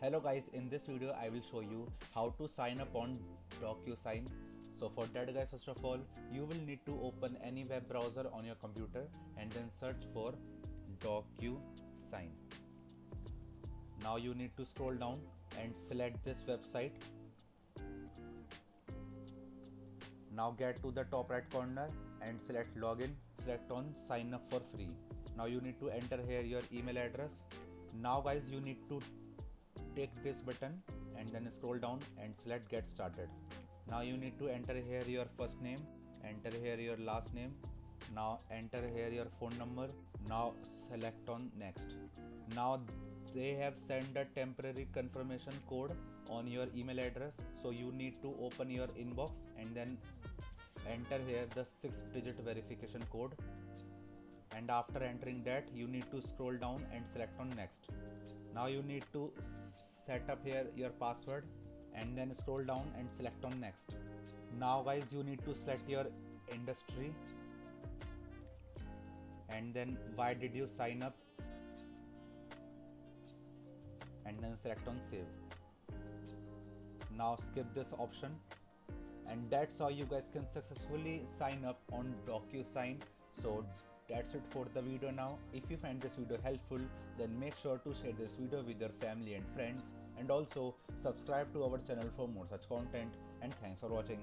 Hello guys, in this video I will show you how to sign up on DocuSign. So for that guys, first of all you will need to open any web browser on your computer and then search for DocuSign. Now you need to scroll down and select this website. Now get to the top right corner and select login. Select on sign up for free. Now you need to enter here your email address. Now guys, you need to take this button and then scroll down and select get started. Now you need to enter here your first name, enter here your last name. Now enter here your phone number. Now select on next. Now they have sent a temporary confirmation code on your email address, so you need to open your inbox and then enter here the 6-digit verification code, and after entering that you need to scroll down and select on next. Now you need to set up here your password and then scroll down and select on next. Now guys, you need to select your industry and then why did you sign up and then select on save. Now skip this option, and that's how you guys can successfully sign up on DocuSign. So that's it for the video now. If you find this video helpful, then make sure to share this video with your family and friends, and also subscribe to our channel for more such content, and thanks for watching.